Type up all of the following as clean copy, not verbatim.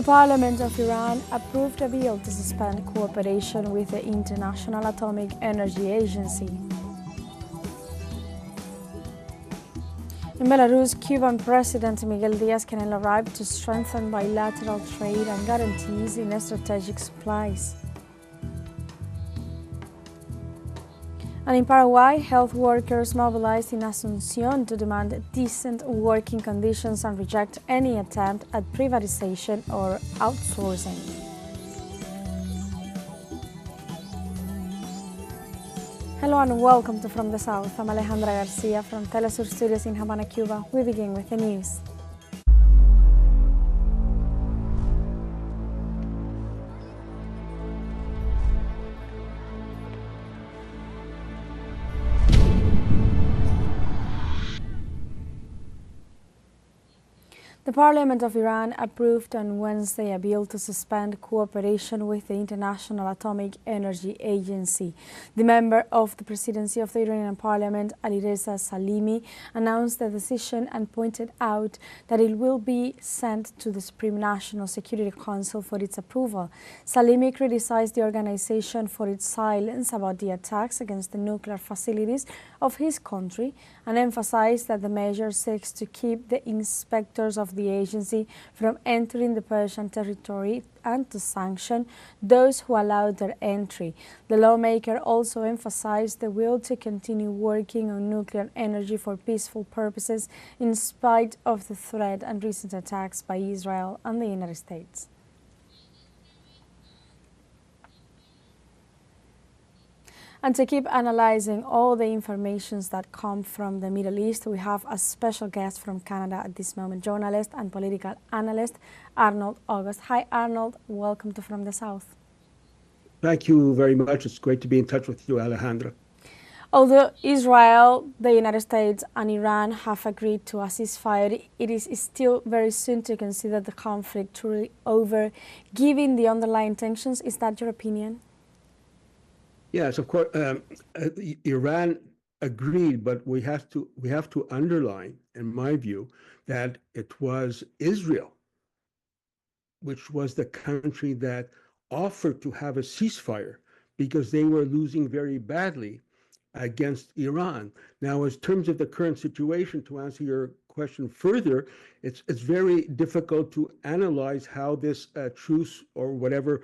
The Parliament of Iran approved a bill to suspend cooperation with the International Atomic Energy Agency. In Belarus, Cuban President Miguel Díaz-Canel arrived to strengthen bilateral trade and guarantees in strategic supplies. And in Paraguay, health workers mobilized in Asunción to demand decent working conditions and reject any attempt at privatization or outsourcing. Hello and welcome to From the South. I'm Alejandra Garcia from teleSUR Studios in Havana, Cuba. We begin with the news. The Parliament of Iran approved on Wednesday a bill to suspend cooperation with the International Atomic Energy Agency. The member of the presidency of the Iranian Parliament, Alireza Salimi, announced the decision and pointed out that it will be sent to the Supreme National Security Council for its approval. Salimi criticized the organization for its silence about the attacks against the nuclear facilities of his country and emphasized that the measure seeks to keep the inspectors of the agency from entering the Persian territory and to sanction those who allowed their entry. The lawmaker also emphasized the will to continue working on nuclear energy for peaceful purposes in spite of the threat and recent attacks by Israel and the United States. And to keep analyzing all the informations that come from the Middle East, we have a special guest from Canada at this moment, journalist and political analyst Arnold August. Hi, Arnold. Welcome to From the South. Thank you very much. It's great to be in touch with you, Alejandra. Although Israel, the United States and Iran have agreed to a ceasefire, it is still very soon to consider the conflict truly over, given the underlying tensions. Is that your opinion? Yes, of course. Iran agreed, but we have to underline, in my view, that it was Israel, which was the country that offered to have a ceasefire because they were losing very badly against Iran. Now, in terms of the current situation, to answer your question further, it's very difficult to analyze how this truce or whatever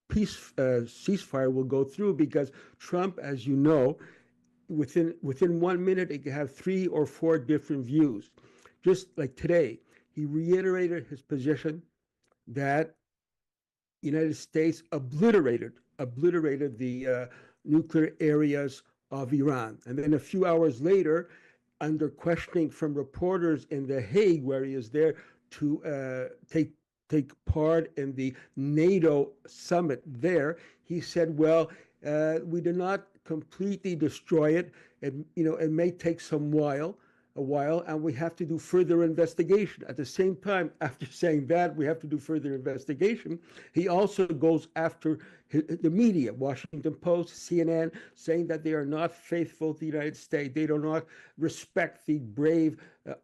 ceasefire will go through, because Trump, as you know, within 1 minute, it can have 3 or 4 different views. Just like today, he reiterated his position that United States obliterated the nuclear areas of Iran. And then a few hours later, under questioning from reporters in The Hague, where he is there to take part in the NATO summit there, he said, well, we did not completely destroy it. It may take a while, and we have to do further investigation. At the same time, after saying that, we have to do further investigation, he also goes after the media, Washington Post, CNN, saying that they are not faithful to the United States. They do not respect the brave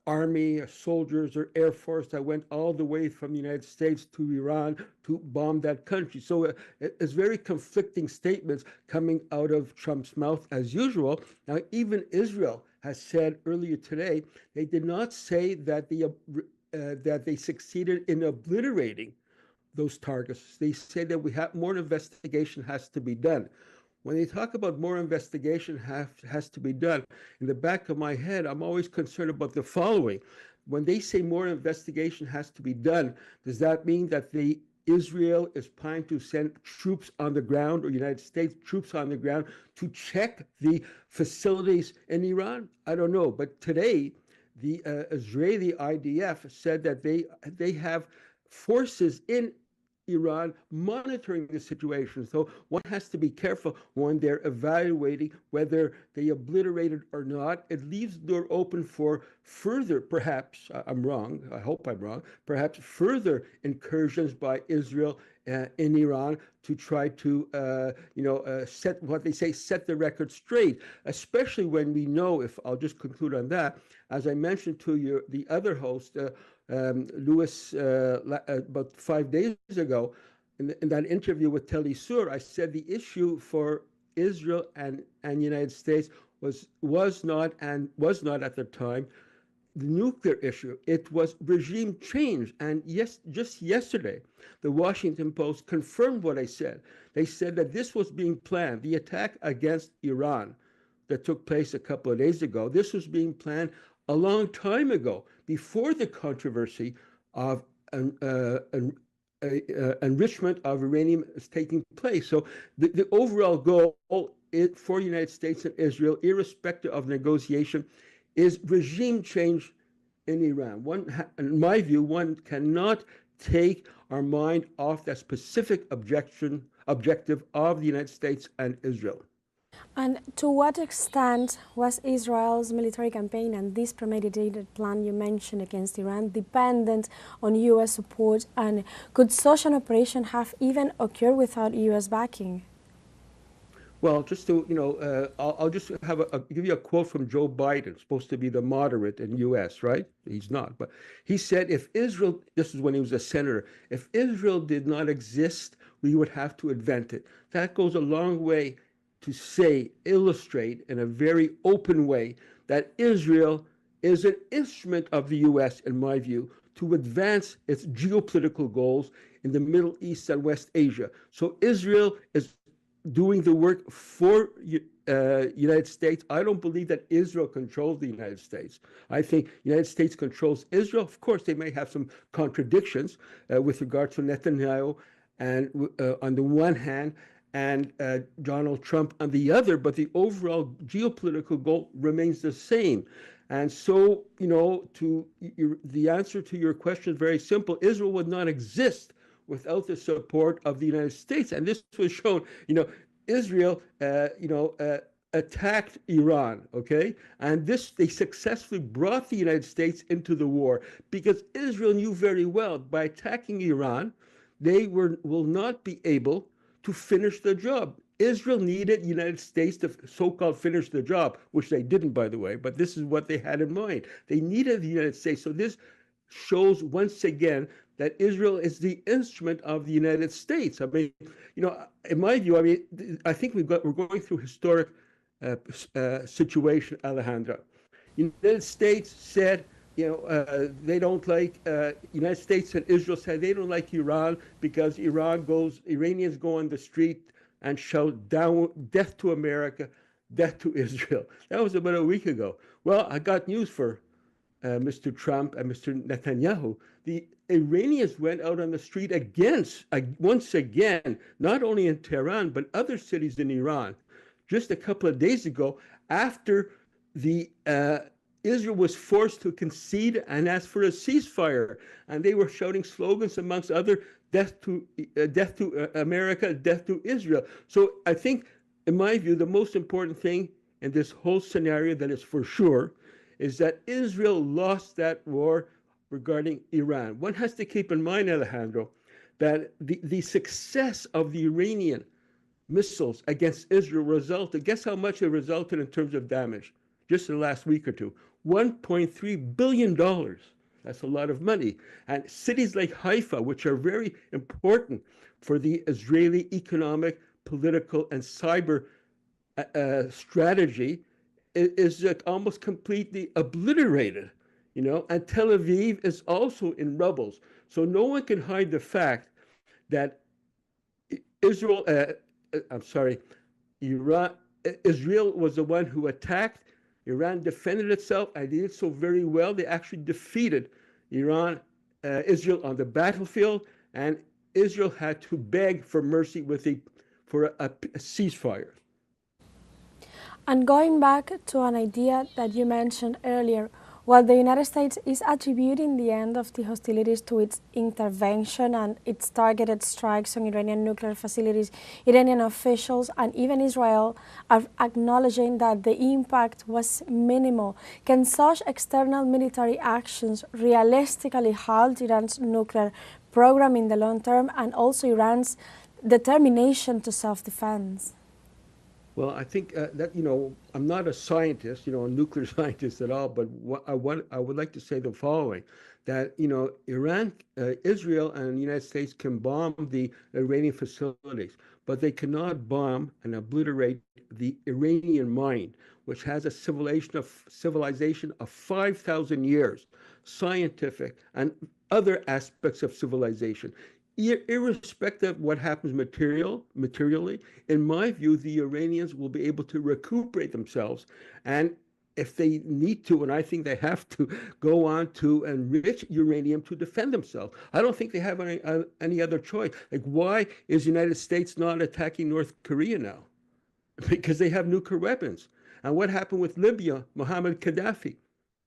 army, soldiers, or Air Force that went all the way from the United States to Iran to bomb that country. So it's very conflicting statements coming out of Trump's mouth, as usual. Now, even Israel has said earlier today, they did not say that they succeeded in obliterating those targets. They say that more investigation has to be done. When they talk about more investigation has to be done, in the back of my head, I'm always concerned about the following. When they say more investigation has to be done, does that mean that Israel is planning to send troops on the ground, or United States troops on the ground, to check the facilities in Iran? I don't know. But today, the Israeli IDF said that they have forces in Iran monitoring the situation. So one has to be careful when they're evaluating whether they obliterated or not. It leaves the door open for further, perhaps, I'm wrong, I hope I'm wrong, perhaps further incursions by Israel in Iran to try to, set what they say, set the record straight, especially when we know, if I'll just conclude on that, as I mentioned to the other host, Louis, about 5 days ago, in that interview with teleSUR, I said the issue for Israel and United States was not at the time the nuclear issue. It was regime change. And yes, just yesterday, the Washington Post confirmed what I said. They said that this was being planned. The attack against Iran that took place a couple of days ago, this was being planned a long time ago, before the controversy of enrichment of uranium is taking place. So the overall goal for the United States and Israel, irrespective of negotiation, is regime change in Iran. In my view, one cannot take our mind off that specific objective of the United States and Israel. And to what extent was Israel's military campaign and this premeditated plan you mentioned against Iran dependent on U.S. support, and could such an operation have even occurred without U.S. backing? Well, just to, I'll just give you a quote from Joe Biden, supposed to be the moderate in U.S., right? He's not, but he said, if Israel, this is when he was a senator, if Israel did not exist, we would have to invent it. That goes a long way to illustrate in a very open way that Israel is an instrument of the U.S., in my view, to advance its geopolitical goals in the Middle East and West Asia. So Israel is doing the work for United States. I don't believe that Israel controls the United States. I think the United States controls Israel. Of course, they may have some contradictions with regard to Netanyahu and on the one hand, and Donald Trump on the other, but the overall geopolitical goal remains the same. And so, the answer to your question is very simple. Israel would not exist without the support of the United States. And this was shown, Israel, attacked Iran, okay? And they successfully brought the United States into the war because Israel knew very well by attacking Iran, they will not be able to finish the job. Israel needed the United States to so-called finish the job, which they didn't, by the way, but this is what they had in mind. They needed the United States. So this shows once again that Israel is the instrument of the United States. I mean, in my view, I think we're going through historic situation, Alejandra. United States said, they don't like, United States and Israel said they don't like Iran because Iranians go on the street and shout down, death to America, death to Israel. That was about a week ago. Well, I got news for Mr. Trump and Mr. Netanyahu. The Iranians went out on the street once again, not only in Tehran, but other cities in Iran, just a couple of days ago, after Israel was forced to concede and ask for a ceasefire. And they were shouting slogans, amongst other, death to America, death to Israel. So I think, in my view, the most important thing in this whole scenario that is for sure is that Israel lost that war regarding Iran. One has to keep in mind, Alejandro, that the success of the Iranian missiles against Israel resulted, guess how much it resulted in terms of damage, just in the last week or two? $1.3 billion. That's a lot of money. And cities like Haifa, which are very important for the Israeli economic, political, and cyber strategy, is almost completely obliterated, and Tel Aviv is also in rubbles. So no one can hide the fact that Israel was the one who attacked. Iran defended itself, and they did so very well. They actually defeated Israel on the battlefield, and Israel had to beg for mercy for a ceasefire. And going back to an idea that you mentioned earlier, while the United States is attributing the end of the hostilities to its intervention and its targeted strikes on Iranian nuclear facilities, Iranian officials and even Israel are acknowledging that the impact was minimal. Can such external military actions realistically halt Iran's nuclear program in the long term and also Iran's determination to self-defense? Well, I think that, I'm not a scientist, a nuclear scientist at all, but I would like to say the following, that, Iran, Israel and the United States can bomb the Iranian facilities, but they cannot bomb and obliterate the Iranian mind, which has a civilization of 5,000 years, scientific and other aspects of civilization. Irrespective of what happens materially, in my view, the Iranians will be able to recuperate themselves. And if they need to, and I think they have to, go on to enrich uranium to defend themselves. I don't think they have any other choice. Like, why is the United States not attacking North Korea now? Because they have nuclear weapons. And what happened with Libya, Mohammed Gaddafi?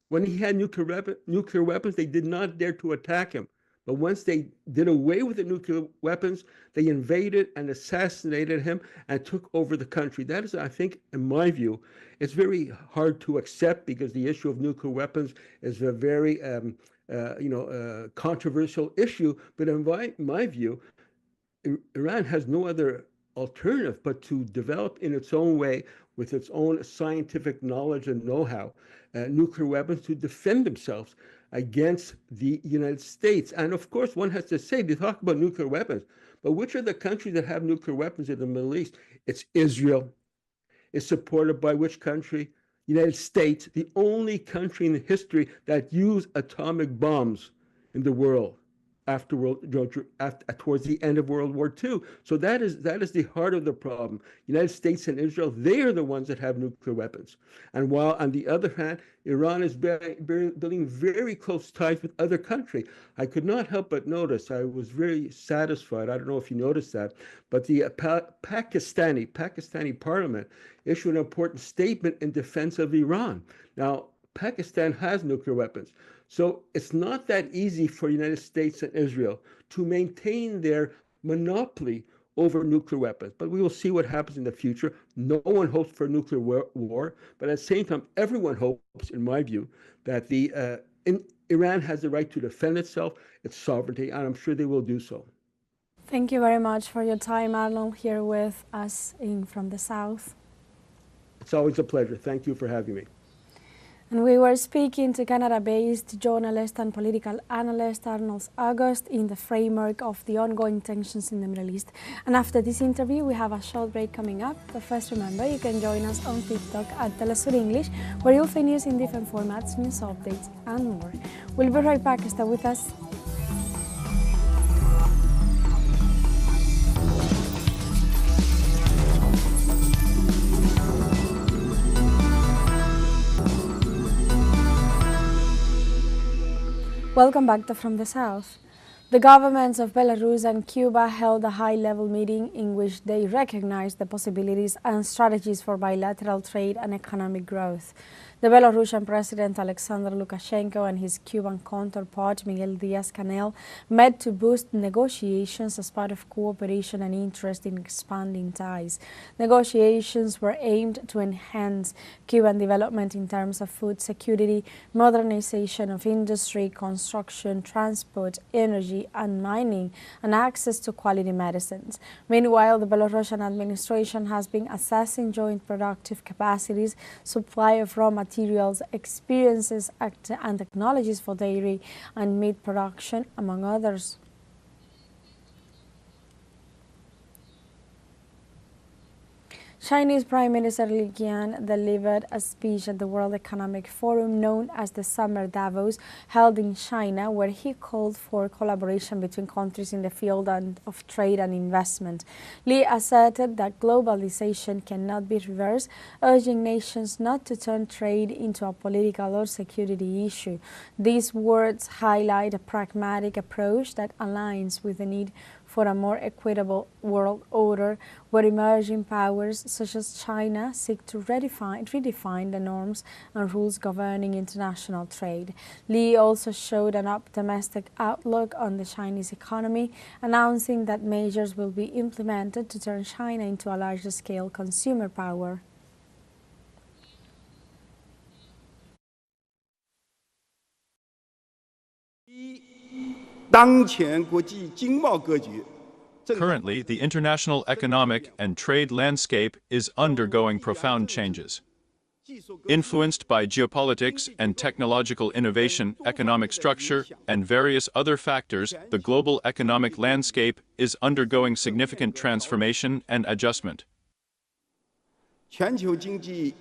When he had nuclear weapons, they did not dare to attack him. But once they did away with the nuclear weapons, they invaded and assassinated him and took over the country. That is, I think, in my view, it's very hard to accept because the issue of nuclear weapons is a very controversial issue. But in my view, Iran has no other alternative but to develop in its own way, with its own scientific knowledge and know-how, nuclear weapons to defend themselves against the United States. And of course, one has to say, they talk about nuclear weapons, but which are the countries that have nuclear weapons in the Middle East? It's Israel. It's supported by which country? United States, the only country in history that used atomic bombs in the world after towards the end of World War II. So that is the heart of the problem. United States and Israel, they are the ones that have nuclear weapons. And while on the other hand, Iran is building very close ties with other countries. I could not help but notice, I was very satisfied, I don't know if you noticed that, but the Pakistani parliament issued an important statement in defense of Iran. Now, Pakistan has nuclear weapons. So it's not that easy for the United States and Israel to maintain their monopoly over nuclear weapons. But we will see what happens in the future. No one hopes for a nuclear war, but at the same time, everyone hopes, in my view, that Iran has the right to defend itself, its sovereignty, and I'm sure they will do so. Thank you very much for your time, Arnold, here with us from the South. It's always a pleasure. Thank you for having me. And we were speaking to Canada-based journalist and political analyst Arnold August in the framework of the ongoing tensions in the Middle East. And after this interview, we have a short break coming up. But first, remember, you can join us on TikTok at teleSUR English, where you'll find news in different formats, news updates, and more. We'll be right back. Stay with us. Welcome back to From the South. The governments of Belarus and Cuba held a high-level meeting in which they recognized the possibilities and strategies for bilateral trade and economic growth. The Belarusian President Alexander Lukashenko and his Cuban counterpart Miguel Díaz-Canel met to boost negotiations as part of cooperation and interest in expanding ties. Negotiations were aimed to enhance Cuban development in terms of food security, modernization of industry, construction, transport, energy and mining, and access to quality medicines. Meanwhile, the Belarusian administration has been assessing joint productive capacities, supply of raw materials, experiences and technologies for dairy and meat production, among others. Chinese Prime Minister Li Qiang delivered a speech at the World Economic Forum known as the Summer Davos, held in China, where he called for collaboration between countries in the field of trade and investment. Li asserted that globalization cannot be reversed, urging nations not to turn trade into a political or security issue. These words highlight a pragmatic approach that aligns with the need for a more equitable world order, where emerging powers such as China seek to redefine the norms and rules governing international trade. Li also showed an optimistic outlook on the Chinese economy, announcing that measures will be implemented to turn China into a larger-scale consumer power. Currently, the international economic and trade landscape is undergoing profound changes. Influenced by geopolitics and technological innovation, economic structure, and various other factors, the global economic landscape is undergoing significant transformation and adjustment. The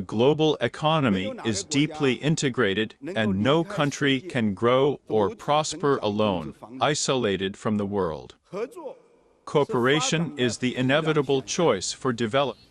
global economy is deeply integrated, and no country can grow or prosper alone, isolated from the world. Cooperation is the inevitable choice for development.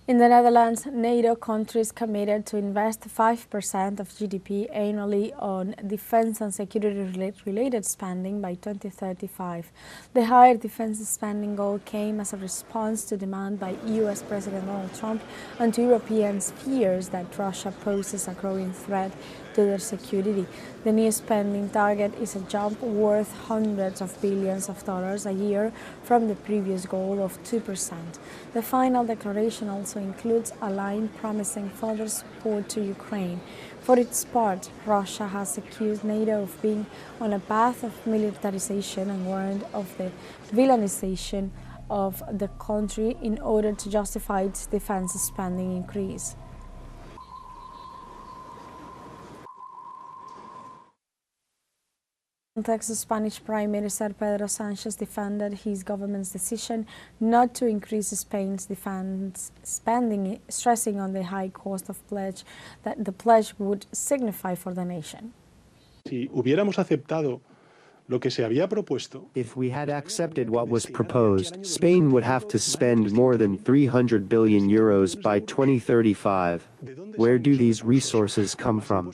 In the Netherlands, NATO countries committed to invest 5% of GDP annually on defense and security-related spending by 2035. The higher defense spending goal came as a response to demand by US President Donald Trump and to Europeans' fears that Russia poses a growing threat to their security. The new spending target is a jump worth hundreds of billions of dollars a year from the previous goal of 2%. The final declaration also includes a line promising further support to Ukraine. For its part, Russia has accused NATO of being on a path of militarization and warned of the villainization of the country in order to justify its defense spending increase. Texas Spanish Prime Minister Pedro Sánchez defended his government's decision not to increase Spain's defense spending, stressing on the high cost of pledge that the pledge would signify for the nation. Si hubiéramos aceptado lo que se había propuesto, if we had accepted what was proposed, Spain would have to spend more than 300 billion euros by 2035. Where do these resources come from?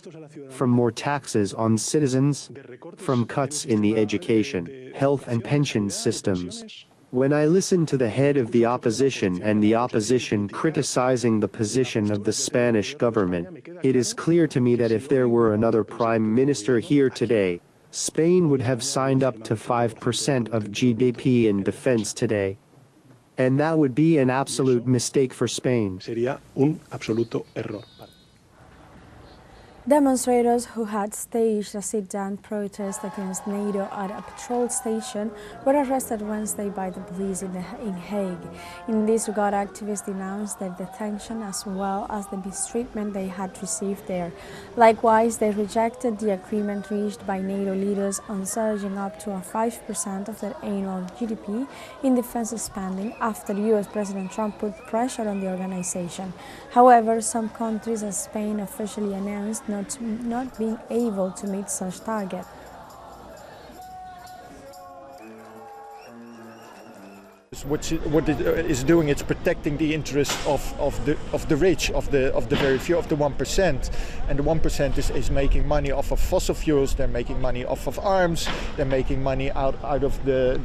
From more taxes on citizens? From cuts in the education, health and pension systems? When I listen to the head of the opposition and the opposition criticizing the position of the Spanish government, it is clear to me that if there were another prime minister here today, Spain would have signed up to 5% of GDP in defense today. And that would be an absolute mistake for Spain. Sería un absoluto error. Demonstrators who had staged a sit-down protest against NATO at a patrol station were arrested Wednesday by the police in Hague. In this regard, activists denounced their detention as well as the mistreatment they had received there. Likewise, they rejected the agreement reached by NATO leaders on surging up to a 5% of their annual GDP in defense spending after US President Trump put pressure on the organization. However, some countries, as Spain, officially announced not being able to meet such target. What it is doing, it's protecting the interests of the rich, of the very few, of the 1%, and the 1% is making money off of fossil fuels. They're making money off of arms. They're making money out of the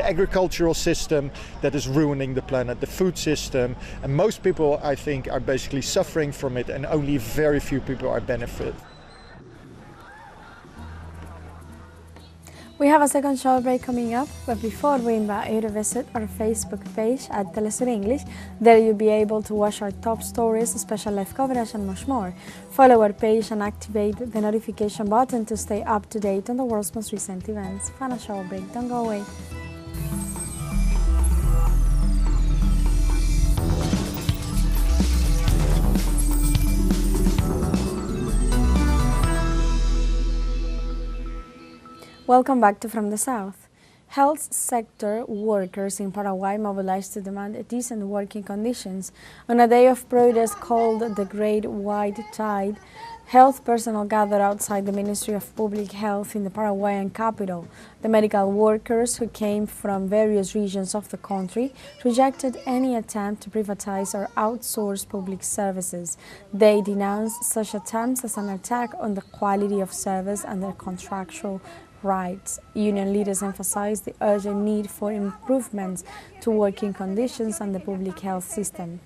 agricultural system that is ruining the planet, the food system, and most people, I think, are basically suffering from it, and only very few people are benefiting. We have a second short break coming up, but before we invite you to visit our Facebook page at teleSUR English. There you'll be able to watch our top stories, special live coverage and much more. Follow our page and activate the notification button to stay up to date on the world's most recent events. Final short break, don't go away. Welcome back to From the South. Health sector workers in Paraguay mobilized to demand decent working conditions. On a day of protest called the Great White Tide, health personnel gathered outside the Ministry of Public Health in the Paraguayan capital. The medical workers, who came from various regions of the country, rejected any attempt to privatize or outsource public services. They denounced such attempts as an attack on the quality of service and their contractual rights. Union leaders emphasized the urgent need for improvements to working conditions and the public health system.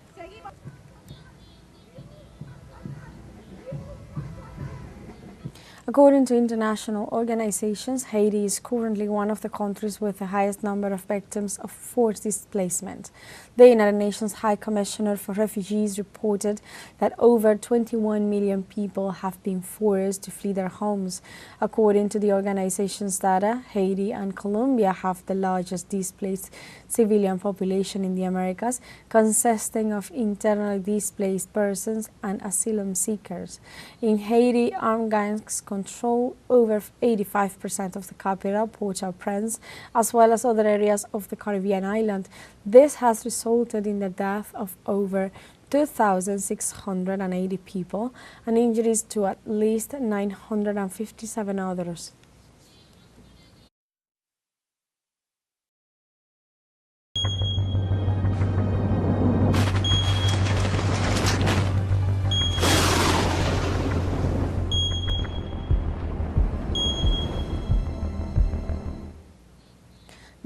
According to international organizations, Haiti is currently one of the countries with the highest number of victims of forced displacement. The United Nations High Commissioner for Refugees reported that over 21 million people have been forced to flee their homes. According to the organization's data, Haiti and Colombia have the largest displaced civilian population in the Americas, consisting of internally displaced persons and asylum seekers. In Haiti, armed gangs control over 85% of the capital, Port-au-Prince, as well as other areas of the Caribbean island. This has resulted in the death of over 2,680 people and injuries to at least 957 others.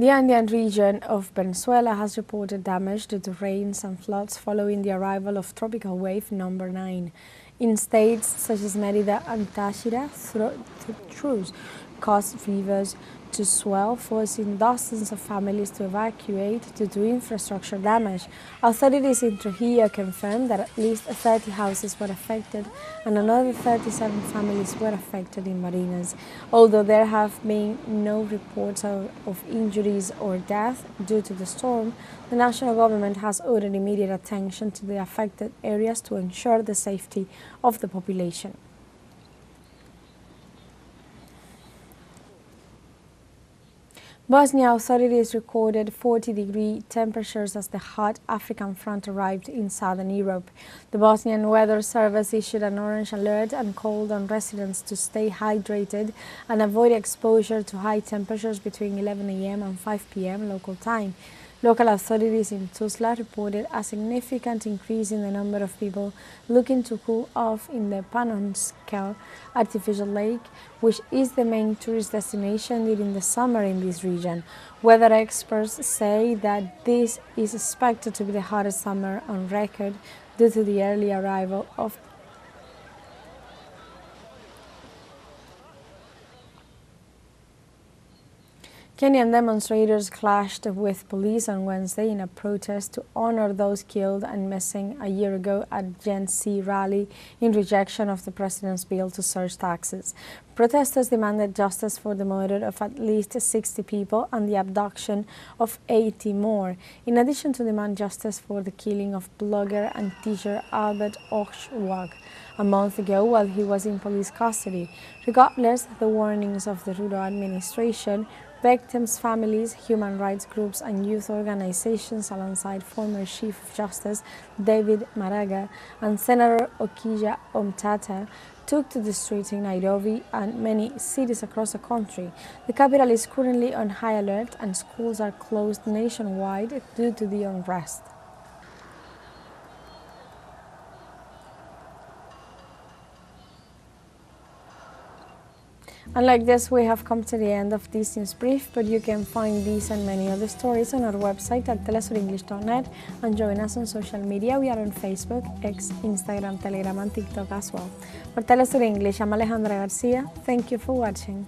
The Andean region of Venezuela has reported damage due to rains and floods following the arrival of tropical wave number 9. In states such as Mérida and Táchira, throws caused rivers to swell, forcing dozens of families to evacuate due to infrastructure damage. Authorities in Trujillo confirmed that at least 30 houses were affected and another 37 families were affected in Barinas. Although there have been no reports of injuries or death due to the storm, the national government has ordered immediate attention to the affected areas to ensure the safety of the population. Bosnia authorities recorded 40-degree temperatures as the hot African front arrived in southern Europe. The Bosnian Weather Service issued an orange alert and called on residents to stay hydrated and avoid exposure to high temperatures between 11 a.m. and 5 p.m. local time. Local authorities in Tuzla reported a significant increase in the number of people looking to cool off in the Panonska artificial lake, which is the main tourist destination during the summer in this region. Weather experts say that this is expected to be the hottest summer on record due to the early arrival of Kenyan demonstrators clashed with police on Wednesday in a protest to honor those killed and missing a year ago at Gen Z rally in rejection of the president's bill to surge taxes. Protesters demanded justice for the murder of at least 60 people and the abduction of 80 more, in addition to demand justice for the killing of blogger and teacher Albert Ojwang a month ago while he was in police custody. Regardless of the warnings of the Ruto administration, victims' families, human rights groups and youth organizations alongside former Chief of Justice David Maraga and Senator Okija Omtata took to the streets in Nairobi and many cities across the country. The capital is currently on high alert and schools are closed nationwide due to the unrest. And like this, we have come to the end of this news brief, but you can find these and many other stories on our website at telesurenglish.net and join us on social media. We are on Facebook, X, Instagram, Telegram and TikTok as well. For Telesur English, I'm Alejandra Garcia. Thank you for watching.